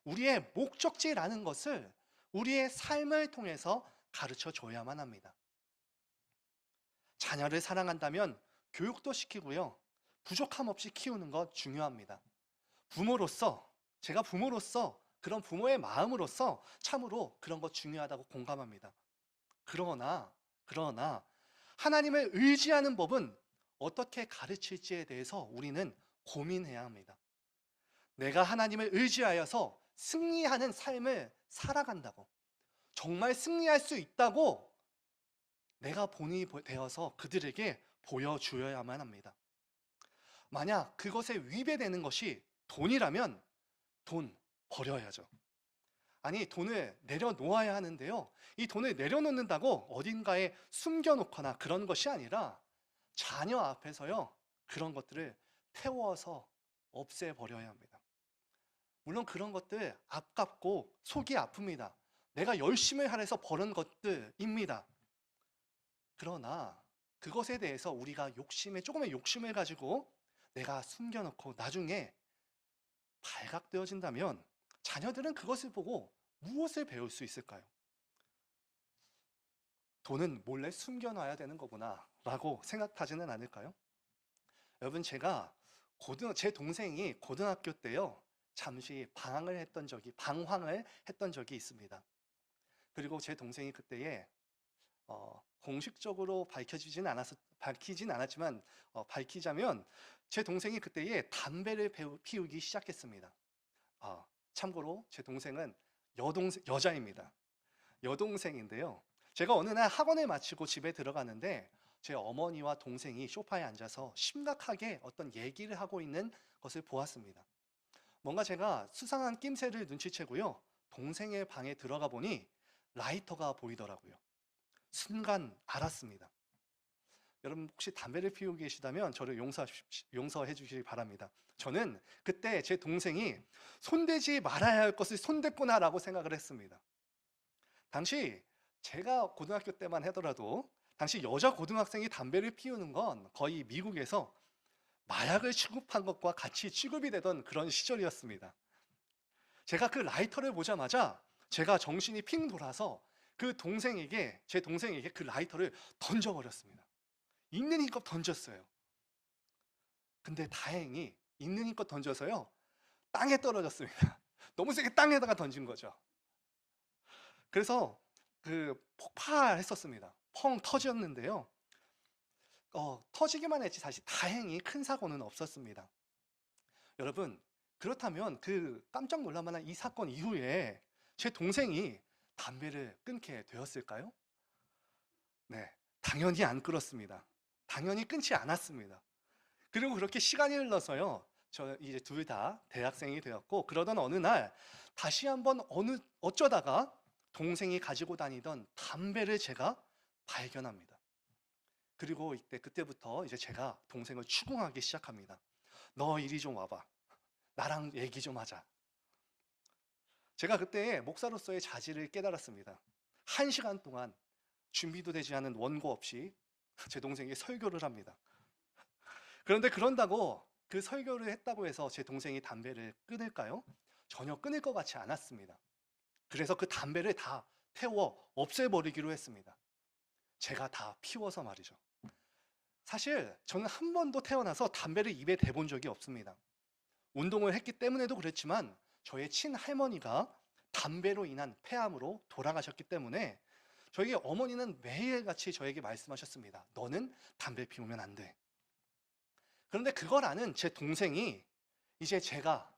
우리의 목적지라는 것을 우리의 삶을 통해서 가르쳐 줘야만 합니다. 자녀를 사랑한다면 교육도 시키고요. 부족함 없이 키우는 것 중요합니다. 제가 부모로서 그런 부모의 마음으로서 참으로 그런 것 중요하다고 공감합니다. 그러나 하나님을 의지하는 법은 어떻게 가르칠지에 대해서 우리는 고민해야 합니다. 내가 하나님을 의지하여서 승리하는 삶을 살아간다고, 정말 승리할 수 있다고 내가 본이 되어서 그들에게 보여주어야만 합니다. 만약 그것에 위배되는 것이 돈이라면 돈 버려야죠. 아니, 돈을 내려놓아야 하는데요. 이 돈을 내려놓는다고 어딘가에 숨겨놓거나 그런 것이 아니라 자녀 앞에서요, 그런 것들을 태워서 없애버려야 합니다. 물론 그런 것들 아깝고 속이 아픕니다. 내가 열심히 해서 버는 것들입니다. 그러나 그것에 대해서 우리가 조금의 욕심을 가지고 내가 숨겨놓고 나중에 발각되어진다면 자녀들은 그것을 보고 무엇을 배울 수 있을까요? 돈은 몰래 숨겨놔야 되는 거구나 라고 생각하지는 않을까요? 여러분, 제 동생이 고등학교 때요, 잠시 방황을 했던 적이 있습니다. 그리고 제 동생이 그때에 공식적으로 밝히진 않았지만, 밝히자면 제 동생이 그때에 담배를 피우기 시작했습니다. 참고로 제 동생은 여자입니다. 여동생인데요. 제가 어느 날 학원을 마치고 집에 들어가는데 제 어머니와 동생이 소파에 앉아서 심각하게 어떤 얘기를 하고 있는 것을 보았습니다. 뭔가 제가 수상한 낌새를 눈치채고요, 동생의 방에 들어가 보니 라이터가 보이더라고요. 순간 알았습니다. 여러분, 혹시 담배를 피우고 계시다면 저를 용서해 주시기 바랍니다. 저는 그때 제 동생이 손대지 말아야 할 것을 손댔구나라고 생각을 했습니다. 당시 제가 고등학교 때만 하더라도 당시 여자 고등학생이 담배를 피우는 건 거의 미국에서 마약을 취급한 것과 같이 취급이 되던 그런 시절이었습니다. 제가 그 라이터를 보자마자 제가 정신이 핑 돌아서 제 동생에게 그 라이터를 던져버렸습니다. 있는 힘껏 던졌어요. 근데 다행히 있는 힘껏 던져서요, 땅에 떨어졌습니다. 너무 세게 땅에다가 던진 거죠. 그래서 폭발했었습니다. 펑 터졌는데요. 터지기만 했지 사실 다행히 큰 사고는 없었습니다. 여러분, 그렇다면 깜짝 놀랄 만한 이 사건 이후에 제 동생이 담배를 끊게 되었을까요? 네, 당연히 안 끊었습니다. 당연히 끊지 않았습니다. 그리고 그렇게 시간이 흘러서요, 저 이제 둘 다 대학생이 되었고, 그러던 어느 날 다시 한번 어쩌다가 동생이 가지고 다니던 담배를 제가 발견합니다. 그리고 그때부터 이제 제가 동생을 추궁하기 시작합니다. 너 이리 좀 와봐. 나랑 얘기 좀 하자. 제가 그때 목사로서의 자질을 깨달았습니다. 1시간 동안 준비도 되지 않은 원고 없이 제 동생에게 설교를 합니다. 그런데 그런다고 그 설교를 했다고 해서 제 동생이 담배를 끊을까요? 전혀 끊을 것 같지 않았습니다. 그래서 그 담배를 다 태워 없애버리기로 했습니다. 제가 다 피워서 말이죠. 사실 저는 한 번도 태어나서 담배를 입에 대본 적이 없습니다. 운동을 했기 때문에도 그랬지만 저의 친할머니가 담배로 인한 폐암으로 돌아가셨기 때문에 저희 어머니는 매일같이 저에게 말씀하셨습니다. 너는 담배 피우면 안 돼. 그런데 그걸 아는 제 동생이 이제 제가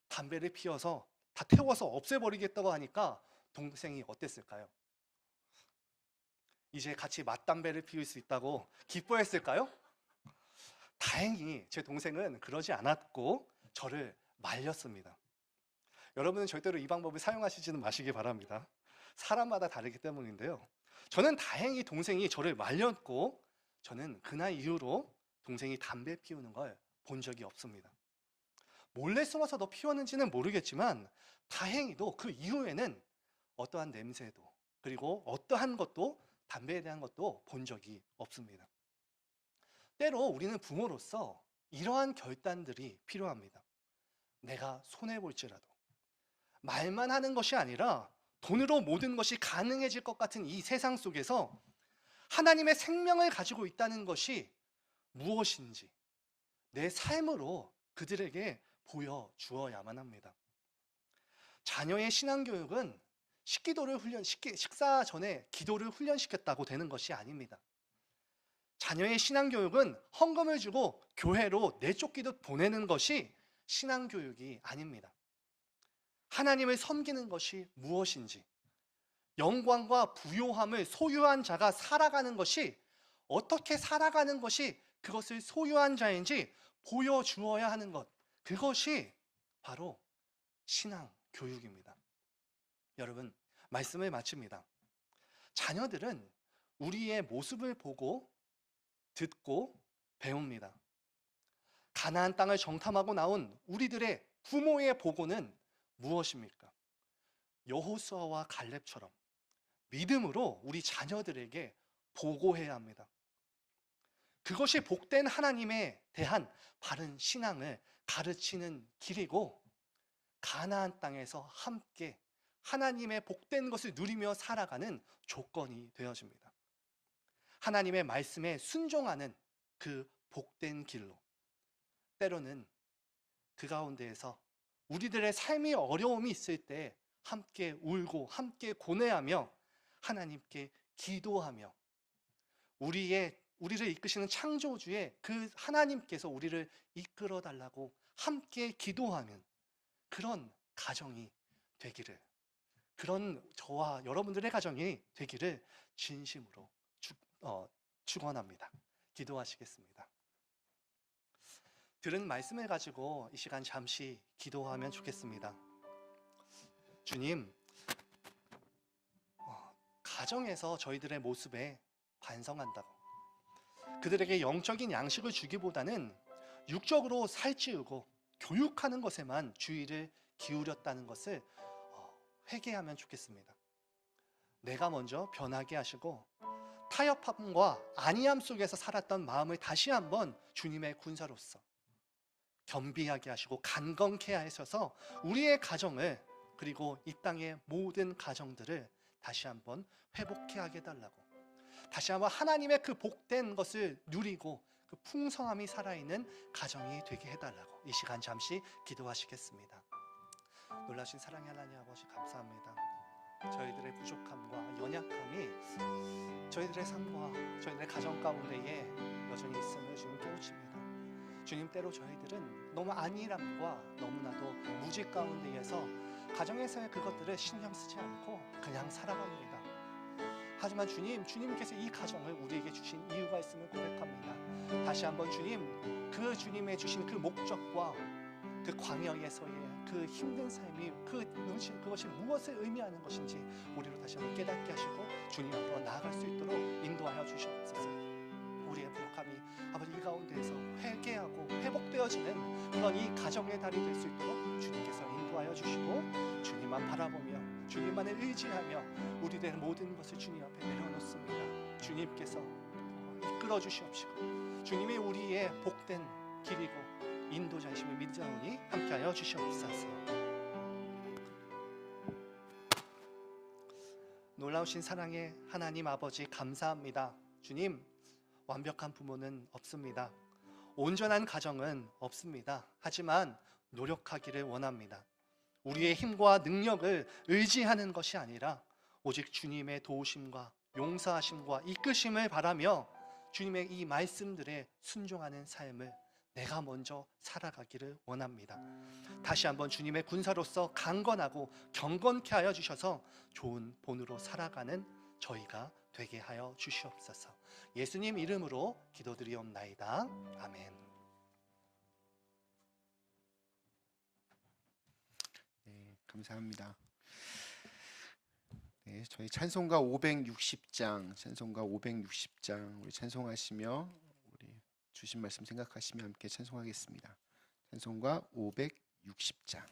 담배를 피워서 다 태워서 없애버리겠다고 하니까 동생이 어땠을까요? 이제 같이 맞담배를 피울 수 있다고 기뻐했을까요? 다행히 제 동생은 그러지 않았고 저를 말렸습니다. 여러분은 절대로 이 방법을 사용하시지는 마시기 바랍니다. 사람마다 다르기 때문인데요. 저는 다행히 동생이 저를 말렸고 저는 그날 이후로 동생이 담배 피우는 걸 본 적이 없습니다. 몰래 숨어서 너 피웠는지는 모르겠지만 다행히도 그 이후에는 어떠한 냄새도 그리고 어떠한 것도 담배에 대한 것도 본 적이 없습니다. 때로 우리는 부모로서 이러한 결단들이 필요합니다. 내가 손해볼지라도 말만 하는 것이 아니라 돈으로 모든 것이 가능해질 것 같은 이 세상 속에서 하나님의 생명을 가지고 있다는 것이 무엇인지 내 삶으로 그들에게 보여주어야만 합니다. 자녀의 신앙교육은 식사 전에 기도를 훈련시켰다고 되는 것이 아닙니다. 자녀의 신앙교육은 헌금을 주고 교회로 내쫓기듯 보내는 것이 신앙교육이 아닙니다. 하나님을 섬기는 것이 무엇인지, 영광과 부요함을 소유한 자가 살아가는 것이 어떻게 살아가는 것이 그것을 소유한 자인지 보여주어야 하는 것, 그것이 바로 신앙교육입니다. 여러분, 말씀을 마칩니다. 자녀들은 우리의 모습을 보고 듣고 배웁니다. 가나안 땅을 정탐하고 나온 우리들의 부모의 보고는 무엇입니까? 여호수아와 갈렙처럼 믿음으로 우리 자녀들에게 보고해야 합니다. 그것이 복된 하나님에 대한 바른 신앙을 가르치는 길이고, 가나안 땅에서 함께 하나님의 복된 것을 누리며 살아가는 조건이 되어집니다. 하나님의 말씀에 순종하는 그 복된 길로, 때로는 그 가운데에서 우리들의 삶이 어려움이 있을 때 함께 울고 함께 고뇌하며 하나님께 기도하며 우리를 이끄시는 창조주의 그 하나님께서 우리를 이끌어 달라고 함께 기도하는 그런 가정이 되기를, 그런 저와 여러분들의 가정이 되기를 진심으로 축원합니다. 기도하시겠습니다. 들은 말씀을 가지고 이 시간 잠시 기도하면 좋겠습니다. 주님, 가정에서 저희들의 모습에 반성한다고, 그들에게 영적인 양식을 주기보다는 육적으로 살찌우고 교육하는 것에만 주의를 기울였다는 것을 회개하면 좋겠습니다. 내가 먼저 변하게 하시고 타협함과 안이함 속에서 살았던 마음을 다시 한번 주님의 군사로서 겸비하게 하시고 강건케 하셔서 우리의 가정을, 그리고 이 땅의 모든 가정들을 다시 한번 회복케 하게 해달라고, 다시 한번 하나님의 그 복된 것을 누리고 그 풍성함이 살아있는 가정이 되게 해달라고 이 시간 잠시 기도하시겠습니다. 놀라신 사랑의 하나님 아버지, 감사합니다. 저희들의 부족함과 연약함이 저희들의 삶과 저희들의 가정 가운데에 여전히 있음을 주님 깨우칩니다. 주님, 때로 저희들은 너무 안일함과 너무나도 무지 가운데에서 가정에서의 그것들을 신경 쓰지 않고 그냥 살아갑니다. 하지만 주님께서 이 가정을 우리에게 주신 이유가 있음을 고백합니다. 다시 한번 주님, 그 주님의 주신 그 목적과 그 광야에서의 그 힘든 삶이 그것이 무엇을 의미하는 것인지 우리로 다시 한번 깨닫게 하시고 주님 앞으로 나아갈 수 있도록 인도하여 주시옵소서. 우리의 부족함이 아버지 이 가운데에서 회개하고 회복되어지는 그런 이 가정의 달이 될 수 있도록 주님께서 인도하여 주시고, 주님만 바라보며 주님만을 의지하며 우리들의 모든 것을 주님 앞에 내려놓습니다. 주님께서 이끌어 주시옵시고 주님이 우리의 복된 길이고 인도자이심을 믿사오니 함께하여 주시옵소서. 놀라우신 사랑의 하나님 아버지, 감사합니다. 주님, 완벽한 부모는 없습니다. 온전한 가정은 없습니다. 하지만 노력하기를 원합니다. 우리의 힘과 능력을 의지하는 것이 아니라 오직 주님의 도우심과 용서하심과 이끄심을 바라며 주님의 이 말씀들에 순종하는 삶을 내가 먼저 살아가기를 원합니다. 다시 한번 주님의 군사로서 강건하고 경건케 하여 주셔서 좋은 본으로 살아가는 저희가 되게 하여 주시옵소서. 예수님 이름으로 기도드리옵나이다. 아멘. 네, 감사합니다. 네, 저희 찬송가 560장 우리 찬송하시며 우리 주신 말씀 생각하시며 함께 찬송하겠습니다. 찬송가 560장.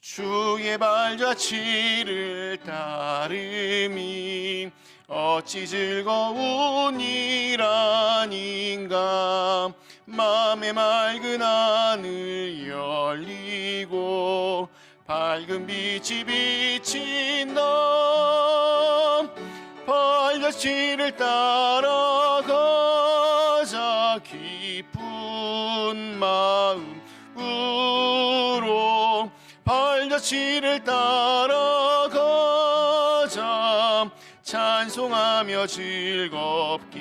주의 발자취를 따름이 어찌 즐거운 일 아닌가. 맘의 맑은 하늘 열리고 밝은 빛이 비친다. 발자취를 따라가자 기쁜 마음으로. 발자취를 따라가자 찬송하며 즐겁게.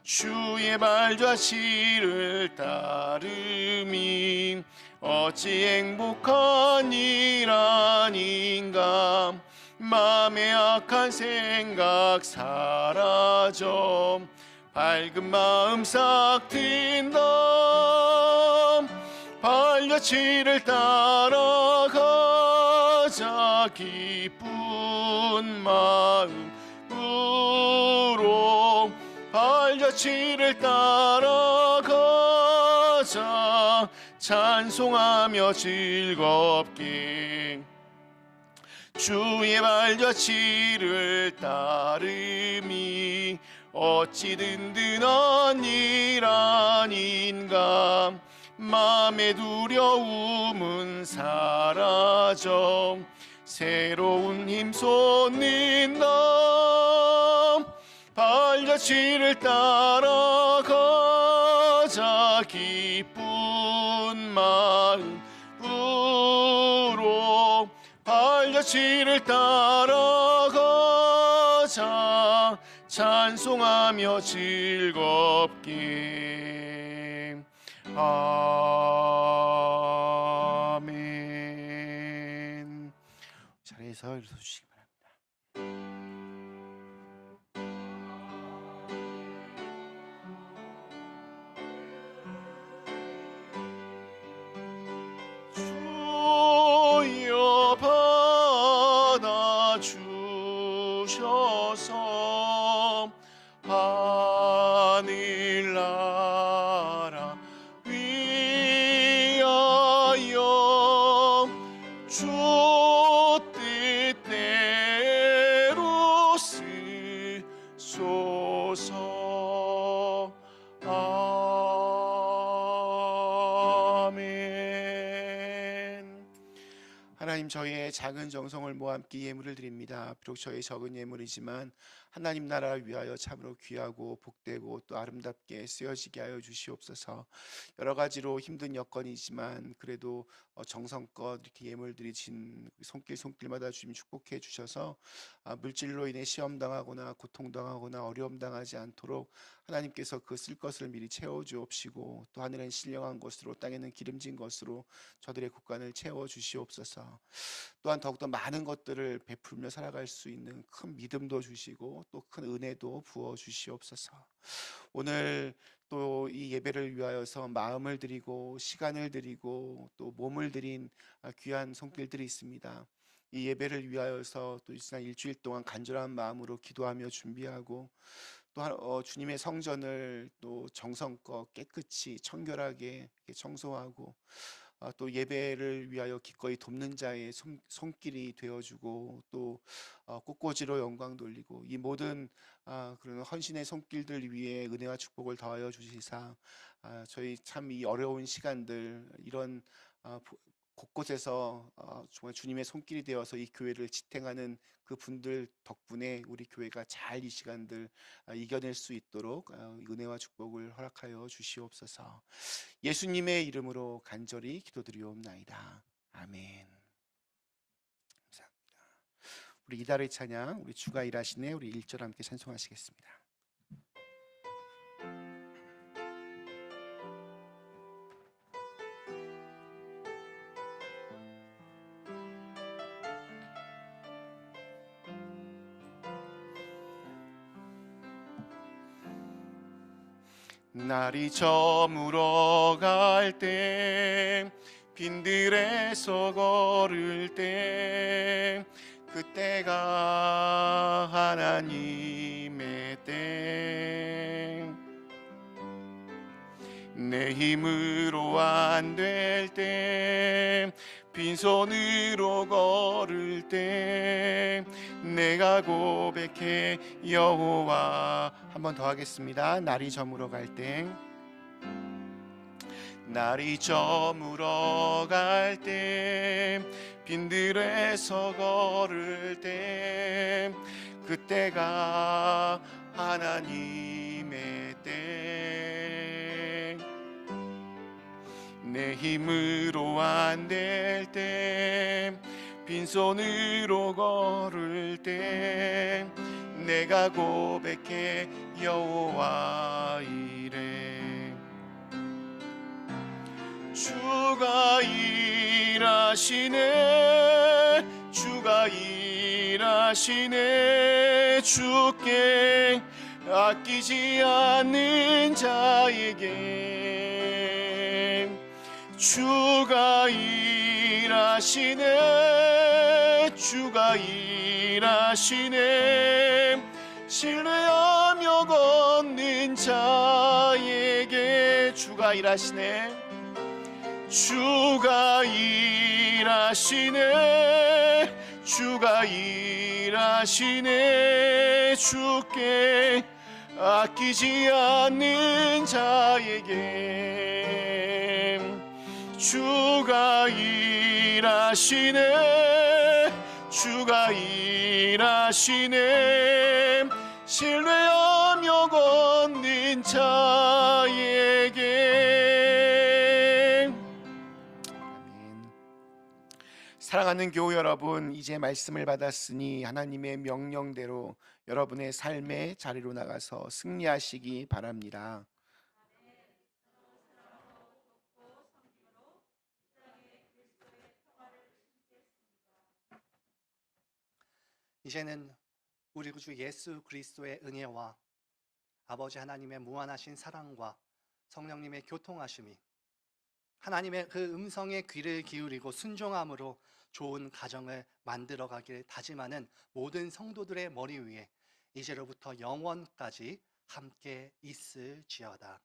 주의 발자취를 따름이 어찌 행복한 일 아닌가. 맘의 악한 생각 사라져 밝은 마음 싹 튼다. 발자취를 따라가자 기쁜 마음으로. 발자취를 따라가자 찬송하며 즐겁게 주의 발자취를 따름이 어찌 든든한 일 아닌가. 마음의 두려움은 사라져 새로운 힘 솟는다. 발자취를 따라가자 기쁜 마음으로 발자취를 따라가자 찬송하며 즐겁게. 아멘. 자리에서 일어서 주시기 바랍니다. 주여 받아 주셔서 하늘나라 위하여 주 뜻대로 쓰소서. 아멘. 하나님, 저희의 작은 정성을 모아 함께 예물을 드립니다. 비록 저희 적은 예물이지만 하나님 나라를 위하여 참으로 귀하고 복되고 또 아름답게 쓰여지게 하여 주시옵소서. 여러 가지로 힘든 여건이지만 그래도 정성껏 이렇게 예물 드리신 손길마다 주님 축복해 주셔서 물질로 인해 시험 당하거나 고통 당하거나 어려움 당하지 않도록 하나님께서 그 쓸 것을 미리 채워 주옵시고 또 하늘엔 신령한 것으로 땅에는 기름진 것으로 저들의 곳간을 채워 주시옵소서. 또한 더욱더 많은 것들을 베풀며 살아갈 수 있는 큰 믿음도 주시고 또 큰 은혜도 부어 주시옵소서. 오늘 또 이 예배를 위하여서 마음을 드리고 시간을 드리고 또 몸을 드린 귀한 손길들이 있습니다. 이 예배를 위하여서 또 지난 일주일 동안 간절한 마음으로 기도하며 준비하고 또 주님의 성전을 또 정성껏 깨끗이 청결하게 청소하고 또 예배를 위하여 기꺼이 돕는 자의 손길이 되어주고 또 꽃꽂이로 영광 돌리고 이 모든 그런 헌신의 손길들 위에 은혜와 축복을 더하여 주시사 저희 참 이 어려운 시간들 이런 곳곳에서 정말 주님의 손길이 되어서 이 교회를 지탱하는 그 분들 덕분에 우리 교회가 잘 이 시간들 이겨낼 수 있도록 은혜와 축복을 허락하여 주시옵소서. 예수님의 이름으로 간절히 기도드리옵나이다. 아멘. 감사합니다. 우리 이달의 찬양, 우리 주가 일하시네, 우리 1절 함께 찬송하시겠습니다. 날이 저물어 갈 때 빈들에서 걸을 때 그때가 하나님의 때 내 힘으로 안 될 때 빈손으로 걸을 때 내가 고백해 여호와. 한 번 더 하겠습니다. 날이 저물어 갈 때 날이 저물어 갈 때 빈들에서 걸을 때 그때가 하나님의 때 내 힘으로 안 될 때 빈손으로 걸을 때 내가 고백해 여호와 이래. 주가 일하시네, 주가 일하시네. 주께 아끼지 않는 자에게 주가 일하시네, 주가 일하시네. 신뢰하며 걷는 자에게 주가 일하시네, 주가 일하시네 주가 일하시네 주께 아끼지 않는 자에게 주가 일하시네 주가 일하시네 신뢰하며 걷는 자에게. 아멘. 사랑하는 교우 여러분, 이제 말씀을 받았으니 하나님의 명령대로 여러분의 삶의 자리로 나가서 승리하시기 바랍니다. 이제는 우리 구주 예수 그리스도의 은혜와 아버지 하나님의 무한하신 사랑과 성령님의 교통하심이 하나님의 그 음성에 귀를 기울이고 순종함으로 좋은 가정을 만들어가길 다짐하는 모든 성도들의 머리 위에 이제로부터 영원까지 함께 있을지어다.